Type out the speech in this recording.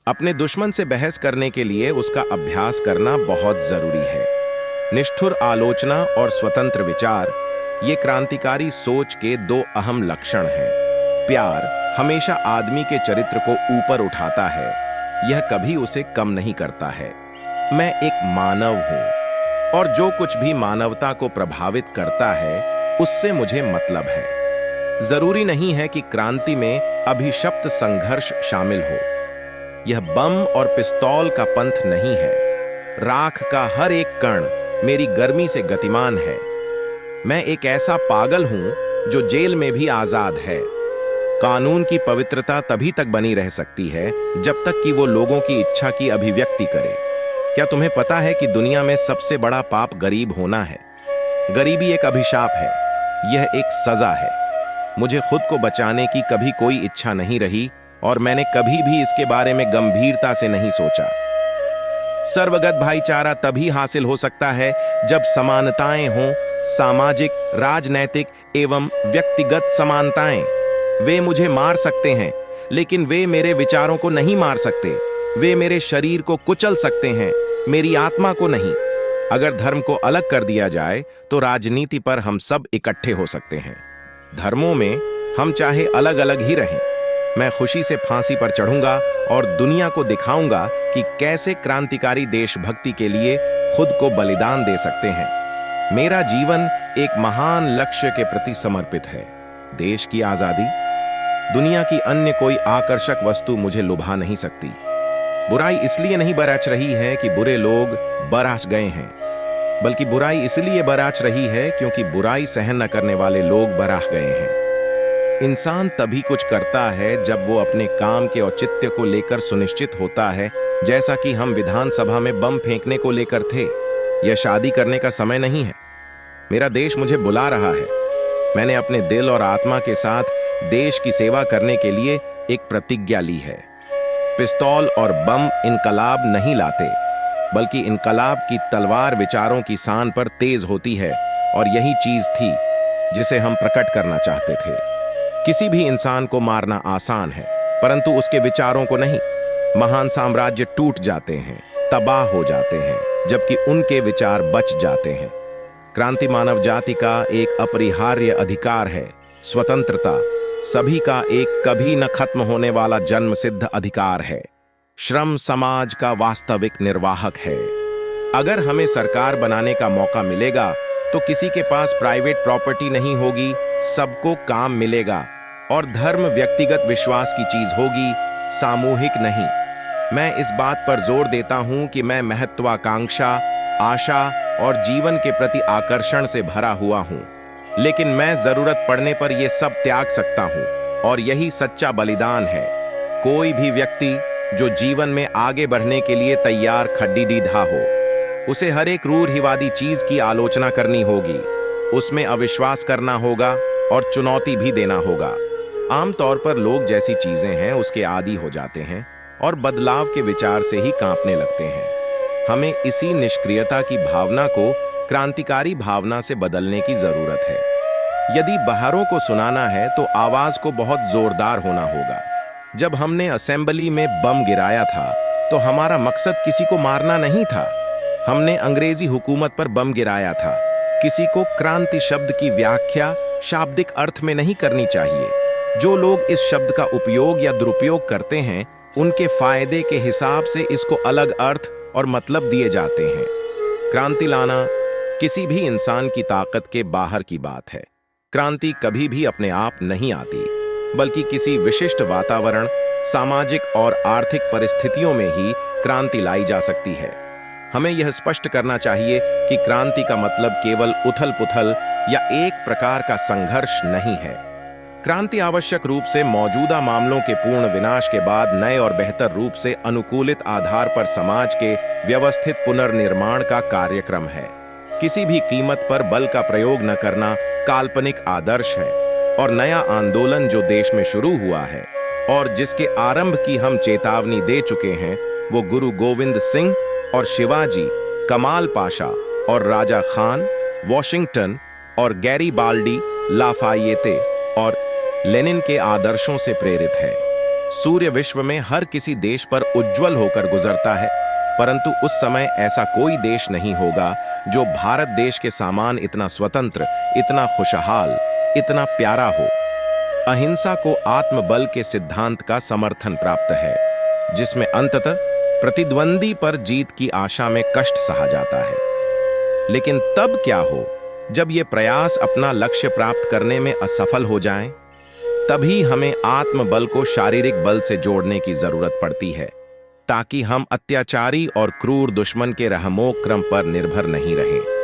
अपने दुश्मन से बहस करने के लिए उसका अभ्यास करना बहुत जरूरी है। निष्ठुर आलोचना और स्वतंत्र विचार, ये क्रांतिकारी सोच के दो अहम लक्षण हैं। प्यार हमेशा आदमी के चरित्र को ऊपर उठाता है, यह कभी उसे कम नहीं करता है। मैं एक मानव हूं और जो कुछ भी मानवता को प्रभावित करता है उससे मुझे मतलब है। जरूरी नहीं है कि क्रांति में अभिशप्त संघर्ष शामिल हो। यह बम और पिस्तौल का पंथ नहीं है। राख का हर एक कण मेरी गर्मी से गतिमान है। मैं एक ऐसा पागल हूं जो जेल में भी आजाद है। कानून की पवित्रता तभी तक बनी रह सकती है जब तक कि वो लोगों की इच्छा की अभिव्यक्ति करे। क्या तुम्हें पता है कि दुनिया में सबसे बड़ा पाप गरीब होना है? गरीबी एक अभिशाप है, यह एक सजा है। मुझे खुद को बचाने की कभी कोई इच्छा नहीं रही और मैंने कभी भी इसके बारे में गंभीरता से नहीं सोचा। सर्वगत भाईचारा तभी हासिल हो सकता है जब समानताएं हों, सामाजिक, राजनैतिक एवं व्यक्तिगत समानताएं। वे मुझे मार सकते हैं, लेकिन वे मेरे विचारों को नहीं मार सकते। वे मेरे शरीर को कुचल सकते हैं, मेरी आत्मा को नहीं। अगर धर्म को अलग कर दिया जाए तो राजनीति पर हम सब इकट्ठे हो सकते हैं। धर्मों में हम चाहे अलग अलग ही रहें। मैं खुशी से फांसी पर चढ़ूंगा और दुनिया को दिखाऊंगा कि कैसे क्रांतिकारी देशभक्ति के लिए खुद को बलिदान दे सकते हैं। मेरा जीवन एक महान लक्ष्य के प्रति समर्पित है, देश की आजादी। दुनिया की अन्य कोई आकर्षक वस्तु मुझे लुभा नहीं सकती। बुराई इसलिए नहीं बराच रही है कि बुरे लोग बराच गए हैं, बल्कि बुराई इसलिए बराच रही है क्योंकि बुराई सहन न करने वाले लोग बराह गए हैं। इंसान तभी कुछ करता है जब वो अपने काम के औचित्य को लेकर सुनिश्चित होता है, जैसा कि हम विधानसभा में बम फेंकने को लेकर थे। यह शादी करने का समय नहीं है। मेरा देश मुझे बुला रहा है। मैंने अपने दिल और आत्मा के साथ देश की सेवा करने के लिए एक प्रतिज्ञा ली है। पिस्तौल और बम इनकलाब नहीं लाते, बल्कि इनकलाब की तलवार विचारों की सान पर तेज होती है, और यही चीज थी जिसे हम प्रकट करना चाहते थे। किसी भी इंसान को मारना आसान है, परंतु उसके विचारों को नहीं। महान साम्राज्य टूट जाते हैं, तबाह हो जाते हैं, जबकि उनके विचार बच जाते हैं। क्रांति मानव जाति का एक अपरिहार्य अधिकार है। स्वतंत्रता सभी का एक कभी न खत्म होने वाला जन्म सिद्ध अधिकार है। श्रम समाज का वास्तविक निर्वाहक है। अगर हमें सरकार बनाने का मौका मिलेगा तो किसी के पास प्राइवेट प्रॉपर्टी नहीं होगी, सबको काम मिलेगा, और धर्म व्यक्तिगत विश्वास की चीज होगी, सामूहिक नहीं। मैं इस बात पर जोर देता हूं कि मैं महत्वाकांक्षा, आशा और जीवन के प्रति आकर्षण से भरा हुआ हूं, लेकिन मैं जरूरत पड़ने पर यह सब त्याग सकता हूं, और यही सच्चा बलिदान है। कोई भी व्यक्ति जो जीवन में आगे बढ़ने के लिए तैयार खड्डीडीढा हो, उसे हर एक रूढ़िवादी चीज की आलोचना करनी होगी, उसमें अविश्वास करना होगा और चुनौती भी देना होगा। आमतौर पर लोग जैसी चीजें हैं उसके आदी हो जाते हैं और बदलाव के विचार से ही कांपने लगते हैं। हमें इसी निष्क्रियता की भावना को क्रांतिकारी भावना से बदलने की जरूरत है। यदि बहारों को सुनाना है तो आवाज को बहुत जोरदार होना होगा। जब हमने असेंबली में बम गिराया था तो हमारा मकसद किसी को मारना नहीं था। हमने अंग्रेजी हुकूमत पर बम गिराया था। किसी को क्रांति शब्द की व्याख्या शाब्दिक अर्थ में नहीं करनी चाहिए। जो लोग इस शब्द का उपयोग या दुरुपयोग करते हैं, उनके फायदे के हिसाब से इसको अलग अर्थ और मतलब दिए जाते हैं। क्रांति लाना किसी भी इंसान की ताकत के बाहर की बात है। क्रांति कभी भी अपने आप नहीं आती, बल्कि किसी विशिष्ट वातावरण, सामाजिक और आर्थिक परिस्थितियों में ही क्रांति लाई जा सकती है। हमें यह स्पष्ट करना चाहिए कि क्रांति का मतलब केवल उथल-पुथल या एक प्रकार का संघर्ष नहीं है। क्रांति आवश्यक रूप से मौजूदा मामलों के पूर्ण विनाश के बाद नए और बेहतर रूप से अनुकूलित आधार पर समाज के व्यवस्थित पुनर्निर्माण का कार्यक्रम है। किसी भी कीमत पर बल का प्रयोग न करना काल्पनिक आदर्श है, और नया आंदोलन जो देश में शुरू हुआ है और जिसके आरंभ की हम चेतावनी दे चुके हैं, वो गुरु गोविंद सिंह और शिवाजी, कमाल पाशा और राजा खान, वॉशिंगटन और गैरीबाल्डी, लाफायेते और लेनिन के आदर्शों से प्रेरित है। सूर्य विश्व में हर किसी देश पर उज्जवल होकर गुजरता है, परंतु उस समय ऐसा कोई देश नहीं होगा जो भारत देश के समान इतना स्वतंत्र, इतना खुशहाल, इतना प्यारा हो। अहिंसा को आत्मबल के सिद्धांत का समर्थन प्राप्त है, जिसमें अंततः प्रतिद्वंदी पर जीत की आशा में कष्ट सहा जाता है। लेकिन तब क्या हो जब ये प्रयास अपना लक्ष्य प्राप्त करने में असफल हो जाएं? तभी हमें आत्मबल को शारीरिक बल से जोड़ने की जरूरत पड़ती है, ताकि हम अत्याचारी और क्रूर दुश्मन के रहमो क्रम पर निर्भर नहीं रहें।